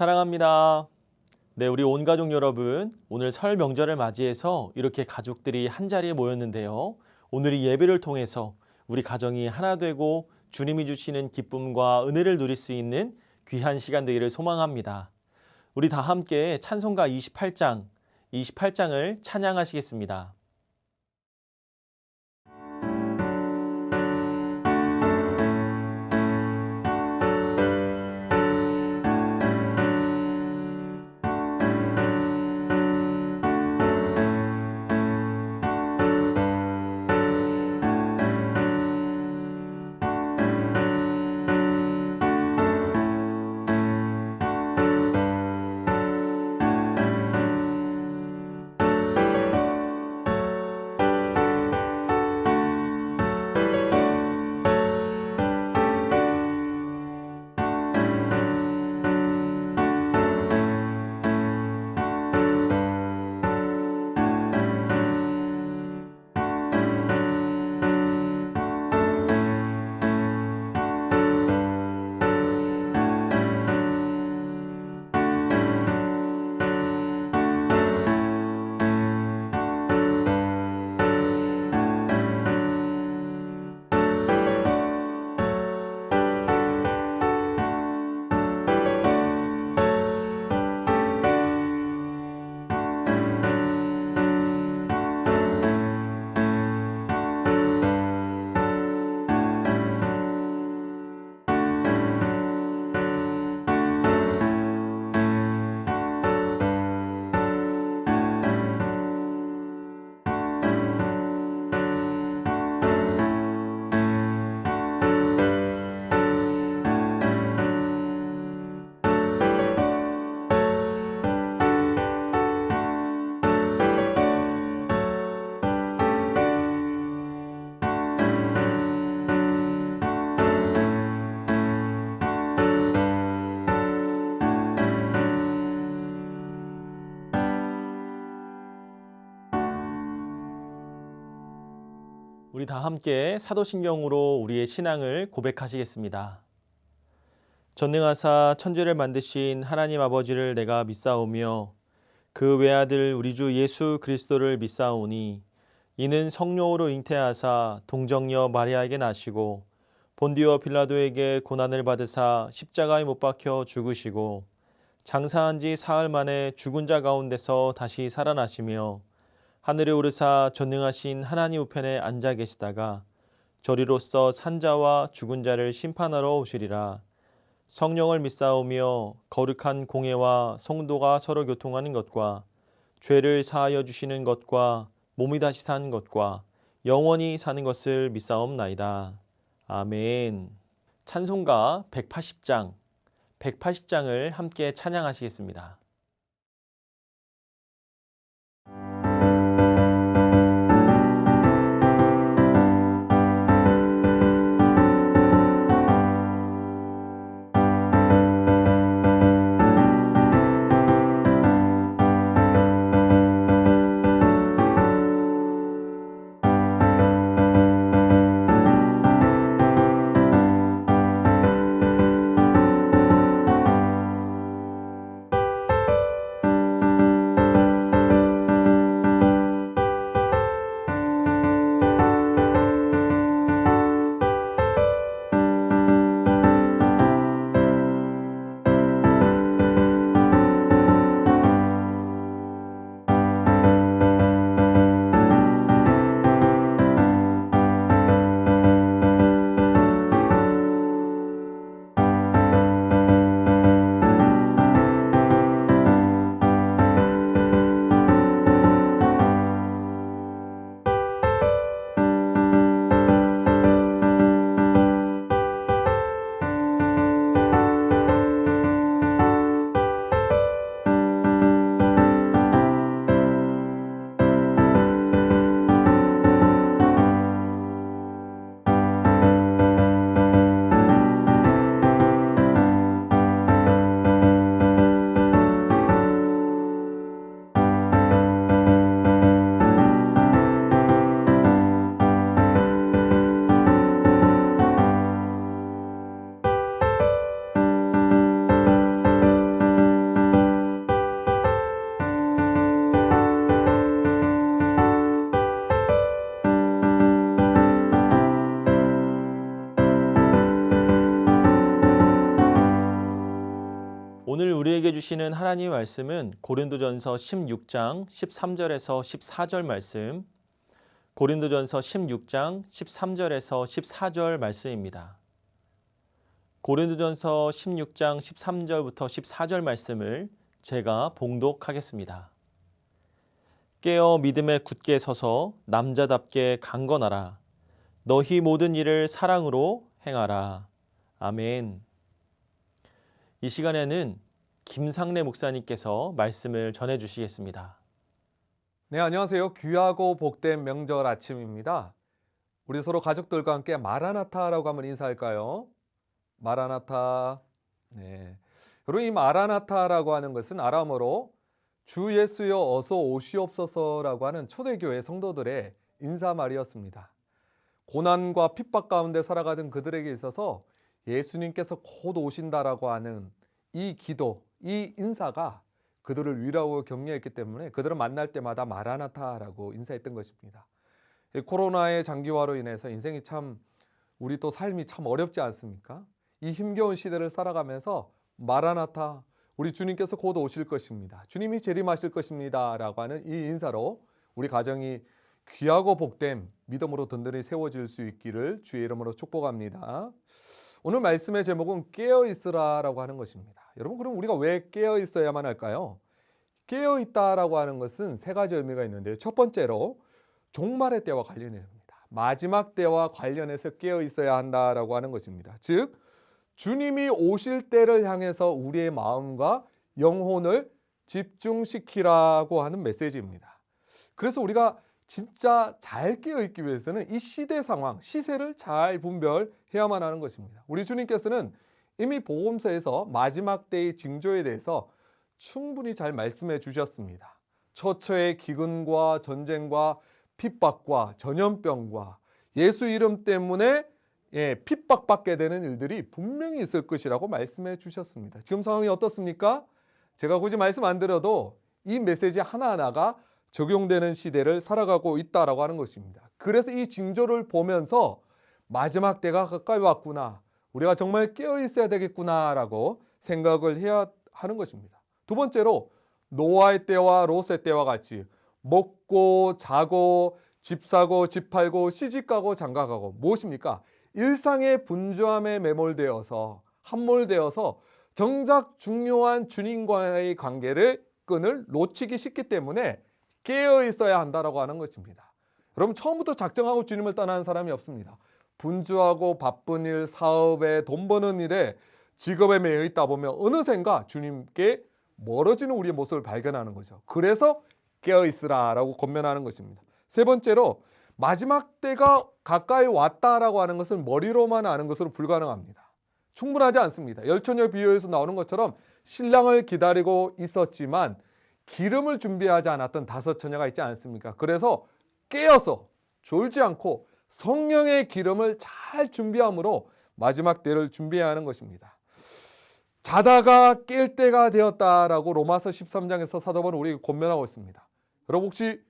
사랑합니다. 네, 우리 온 가족 여러분, 오늘 설 명절을 맞이해서 이렇게 가족들이 한자리에 모였는데요. 오늘 이 예배를 통해서 우리 가정이 하나 되고 주님이 주시는 기쁨과 은혜를 누릴 수 있는 귀한 시간 되기를 소망합니다. 우리 다 함께 찬송가 28장을 찬양하시겠습니다. 우리 다 함께 사도신경으로 우리의 신앙을 고백하시겠습니다. 전능하사 천지를 만드신 하나님 아버지를 내가 믿사오며 그 외아들 우리 주 예수 그리스도를 믿사오니 이는 성령으로 잉태하사 동정녀 마리아에게 나시고 본디오 빌라도에게 고난을 받으사 십자가에 못 박혀 죽으시고 장사한 지 사흘 만에 죽은 자 가운데서 다시 살아나시며 하늘에 오르사 전능하신 하나님 우편에 앉아 계시다가 저리로서 산자와 죽은 자를 심판하러 오시리라. 성령을 믿사오며 거룩한 공예와 성도가 서로 교통하는 것과 죄를 사하여 주시는 것과 몸이 다시 사는 것과 영원히 사는 것을 믿사옵나이다. 아멘. 찬송가 180장을 함께 찬양하시겠습니다. 오늘 우리에게 주시는 하나님의 말씀은 고린도전서 16장 13절에서 14절 말씀, 고린도전서 16장 13절에서 14절 말씀입니다. 고린도전서 16장 13절부터 14절 말씀을 제가 봉독하겠습니다. 깨어 믿음에 굳게 서서 남자답게 강건하라. 너희 모든 일을 사랑으로 행하라. 아멘. 이 시간에는 김상래 목사님께서 말씀을 전해 주시겠습니다. 네, 안녕하세요. 귀하고 복된 명절 아침입니다. 우리 서로 가족들과 함께 마라나타라고 한번 인사할까요? 마라나타. 네. 여러분, 이 마라나타라고 하는 것은 아람어로 주 예수여 어서 오시옵소서라고 하는 초대교회 성도들의 인사말이었습니다. 고난과 핍박 가운데 살아가던 그들에게 있어서 예수님께서 곧 오신다라고 하는 이 기도, 이 인사가 그들을 위로하고 격려했기 때문에 그들을 만날 때마다 마라나타라고 인사했던 것입니다. 코로나의 장기화로 인해서 인생이 참, 우리 또 삶이 참 어렵지 않습니까? 이 힘겨운 시대를 살아가면서 마라나타, 우리 주님께서 곧 오실 것입니다. 주님이 재림하실 것입니다. 라고 하는 이 인사로 우리 가정이 귀하고 복된 믿음으로 든든히 세워질 수 있기를 주의 이름으로 축복합니다. 오늘 말씀의 제목은 깨어있으라라고 하는 것입니다. 여러분, 그럼 우리가 왜 깨어있어야만 할까요? 깨어있다라고 하는 것은 세 가지 의미가 있는데요. 첫 번째로 종말의 때와 관련이 됩니다. 마지막 때와 관련해서 깨어있어야 한다라고 하는 것입니다. 즉, 주님이 오실 때를 향해서 우리의 마음과 영혼을 집중시키라고 하는 메시지입니다. 그래서 우리가 진짜 잘 깨어있기 위해서는 이 시대 상황, 시세를 잘 분별해야만 하는 것입니다. 우리 주님께서는 이미 복음서에서 마지막 때의 징조에 대해서 충분히 잘 말씀해 주셨습니다. 처처의 기근과 전쟁과 핍박과 전염병과 예수 이름 때문에 핍박받게 되는 일들이 분명히 있을 것이라고 말씀해 주셨습니다. 지금 상황이 어떻습니까? 제가 굳이 말씀 안 드려도 이 메시지 하나하나가 적용되는 시대를 살아가고 있다라고 하는 것입니다. 그래서 이 징조를 보면서 마지막 때가 가까이 왔구나, 우리가 정말 깨어 있어야 되겠구나라고 생각을 해야 하는 것입니다. 두 번째로 노아의 때와 롯의 때와 같이 먹고 자고 집 사고 집 팔고 시집가고 장가가고, 무엇입니까? 일상의 분주함에 매몰되어서 함몰되어서 정작 중요한 주님과의 관계를 끈을 놓치기 쉽기 때문에 깨어 있어야 한다라고 하는 것입니다. 여러분, 처음부터 작정하고 주님을 떠나는 사람이 없습니다. 분주하고 바쁜 일, 사업에, 돈 버는 일에, 직업에 매여 있다 보면 어느샌가 주님께 멀어지는 우리의 모습을 발견하는 거죠. 그래서 깨어 있으라라고 권면하는 것입니다. 세 번째로 마지막 때가 가까이 왔다라고 하는 것은 머리로만 아는 것으로 불가능합니다. 충분하지 않습니다. 열처녀 비유에서 나오는 것처럼 신랑을 기다리고 있었지만 기름을 준비하지 않았던 5 처녀가 있지 않습니까? 그래서 깨어서 졸지 않고 성령의 기름을 잘 준비함으로 마지막 때를 준비해야 하는 것입니다. 자다가 깰 때가 되었다라고 로마서 13장에서 사도 바울은 우리에게 권면하고 있습니다. 여러분, 혹시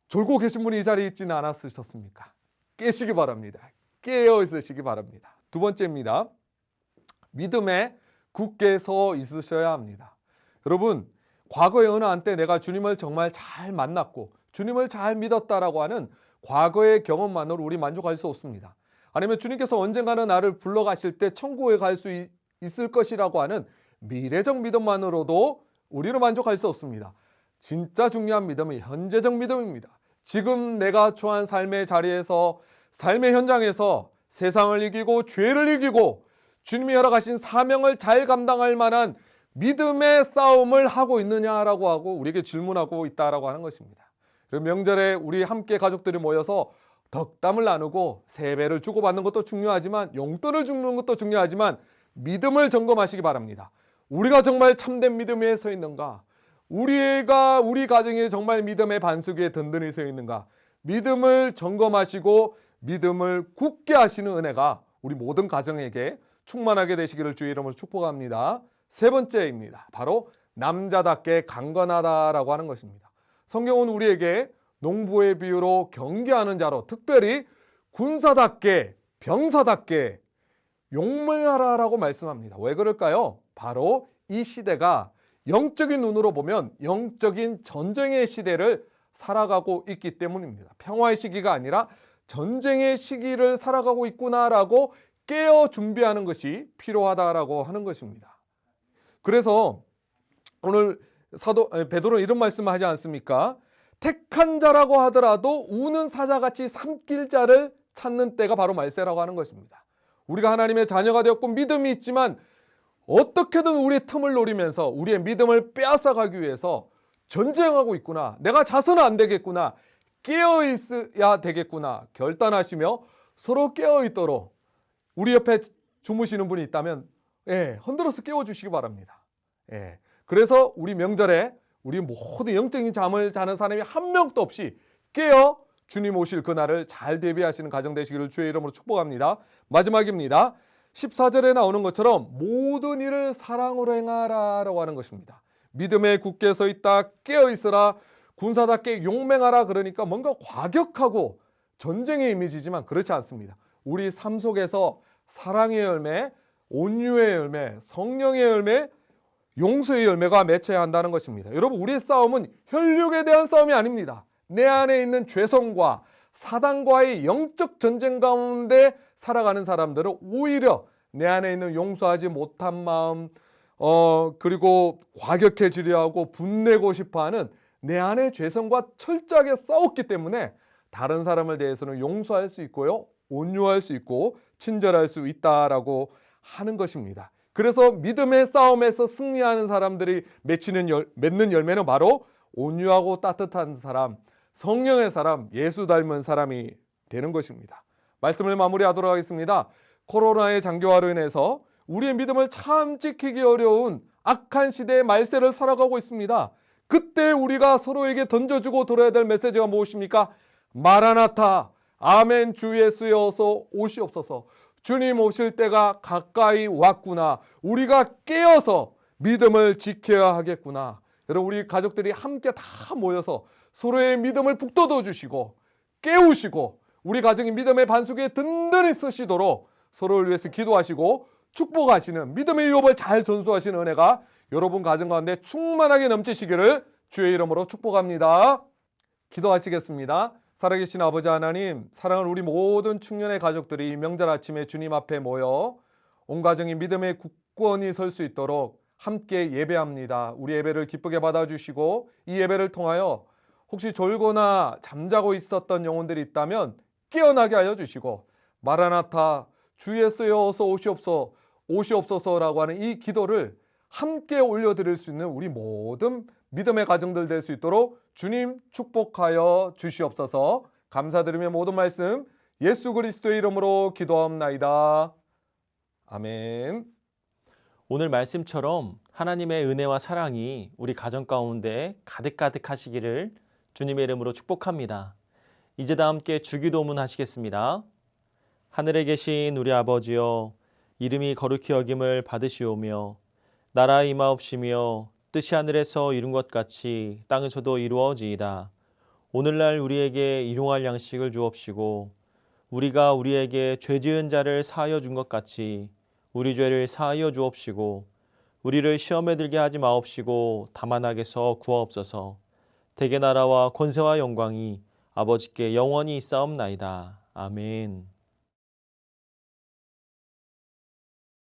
졸고 계신 분이 이 자리에 있지는 않았으셨습니까? 깨시기 바랍니다. 깨어 있으시기 바랍니다. 두 번째입니다. 믿음에 굳게 서 있으셔야 합니다. 여러분, 과거의 어느 한때 내가 주님을 정말 잘 만났고 주님을 잘 믿었다라고 하는 과거의 경험만으로 우리 만족할 수 없습니다. 아니면 주님께서 언젠가는 나를 불러가실 때 천국에 갈 수 있을 것이라고 하는 미래적 믿음만으로도 우리는 만족할 수 없습니다. 진짜 중요한 믿음은 현재적 믿음입니다. 지금 내가 처한 삶의 자리에서, 삶의 현장에서 세상을 이기고 죄를 이기고 주님이 허락하신 사명을 잘 감당할 만한 믿음의 싸움을 하고 있느냐라고 하고 우리에게 질문하고 있다라고 하는 것입니다. 명절에 우리 함께 가족들이 모여서 덕담을 나누고 세배를 주고받는 것도 중요하지만, 용돈을 주는 것도 중요하지만, 믿음을 점검하시기 바랍니다. 우리가 정말 참된 믿음 위에 서 있는가? 우리 가정이 정말 믿음의 반석 위에 든든히 서 있는가? 믿음을 점검하시고 믿음을 굳게 하시는 은혜가 우리 모든 가정에게 충만하게 되시기를 주의 이름으로 축복합니다. 세 번째입니다. 바로 남자답게 강건하다라고 하는 것입니다. 성경은 우리에게 농부의 비유로 경계하는 자로, 특별히 군사답게, 병사답게 용맹하라라고 말씀합니다. 왜 그럴까요? 바로 이 시대가 영적인 눈으로 보면 영적인 전쟁의 시대를 살아가고 있기 때문입니다. 평화의 시기가 아니라 전쟁의 시기를 살아가고 있구나라고 깨어 준비하는 것이 필요하다라고 하는 것입니다. 그래서 오늘 베드로는 이런 말씀을 하지 않습니까? 택한 자라고 하더라도 우는 사자같이 삼킬 자를 찾는 때가 바로 말세라고 하는 것입니다. 우리가 하나님의 자녀가 되었고 믿음이 있지만 어떻게든 우리의 틈을 노리면서 우리의 믿음을 빼앗아가기 위해서 전쟁하고 있구나. 내가 자서는 안 되겠구나. 깨어 있어야 되겠구나. 결단하시며 서로 깨어 있도록 우리 옆에 주무시는 분이 있다면 흔들어서 깨워주시기 바랍니다. 그래서 우리 명절에 우리 모든 영적인 잠을 자는 사람이 한 명도 없이 깨어 주님 오실 그날을 잘 대비하시는 가정 되시기를 주의 이름으로 축복합니다. 마지막입니다. 14절에 나오는 것처럼 모든 일을 사랑으로 행하라라고 하는 것입니다. 믿음에 굳게 서 있다 깨어 있으라 군사답게 용맹하라 그러니까 뭔가 과격하고 전쟁의 이미지지만 그렇지 않습니다. 우리 삶 속에서 사랑의 열매, 온유의 열매, 성령의 열매, 용서의 열매가 맺혀야 한다는 것입니다. 여러분 우리의 싸움은 혈육에 대한 싸움이 아닙니다. 내 안에 있는 죄성과 사단과의 영적 전쟁 가운데 살아가는 사람들은 오히려 내 안에 있는 용서하지 못한 마음 그리고 과격해지려 하고 분내고 싶어하는 내 안의 죄성과 철저하게 싸웠기 때문에 다른 사람을 대해서는 용서할 수 있고요. 온유할 수 있고 친절할 수 있다라고 하는 것입니다. 그래서 믿음의 싸움에서 승리하는 사람들이 맺는 열매는 바로 온유하고 따뜻한 사람, 성령의 사람, 예수 닮은 사람이 되는 것입니다. 말씀을 마무리하도록 하겠습니다. 코로나의 장기화로 인해서 우리의 믿음을 참 지키기 어려운 악한 시대의 말세를 살아가고 있습니다. 그때 우리가 서로에게 던져주고 들어야 될 메시지가 무엇입니까? 마라나타, 아멘 주 예수여 어서 오시옵소서. 주님 오실 때가 가까이 왔구나. 우리가 깨어서 믿음을 지켜야 하겠구나. 여러분 우리 가족들이 함께 다 모여서 서로의 믿음을 북돋워 주시고 깨우시고 우리 가정이 믿음의 반석에 든든히 서시도록 서로를 위해서 기도하시고 축복하시는 믿음의 유업을 잘 전수하시는 은혜가 여러분 가정 가운데 충만하게 넘치시기를 주의 이름으로 축복합니다. 기도하시겠습니다. 살아계신 아버지 하나님, 사랑하는 우리 모든 충년의 가족들이 명절 아침에 주님 앞에 모여 온 가정이 믿음의 굳건히 설 수 있도록 함께 예배합니다. 우리 예배를 기쁘게 받아주시고 이 예배를 통하여 혹시 졸거나 잠자고 있었던 영혼들이 있다면 깨어나게 하여 주시고 마라나타 주 예수여 어서 오시옵소서라고 하는 이 기도를 함께 올려드릴 수 있는 우리 모든 믿음의 가정들 될 수 있도록 주님 축복하여 주시옵소서. 감사드리며 모든 말씀 예수 그리스도의 이름으로 기도하옵나이다. 아멘. 오늘 말씀처럼 하나님의 은혜와 사랑이 우리 가정 가운데 가득가득 하시기를 주님의 이름으로 축복합니다. 이제 다 함께 주기도문 하시겠습니다. 하늘에 계신 우리 아버지여, 이름이 거룩히 여김을 받으시오며 나라의 임하옵시며 뜻이 하늘에서 이룬 것 같이 땅에서도 이루어지이다. 오늘날 우리에게 일용할 양식을 주옵시고 우리가 우리에게 죄 지은 자를 사하여 준 것 같이 우리 죄를 사하여 주옵시고 우리를 시험에 들게 하지 마옵시고 다만 악에서 구하옵소서. 대개 나라와 권세와 영광이 아버지께 영원히 있사옵나이다. 아멘.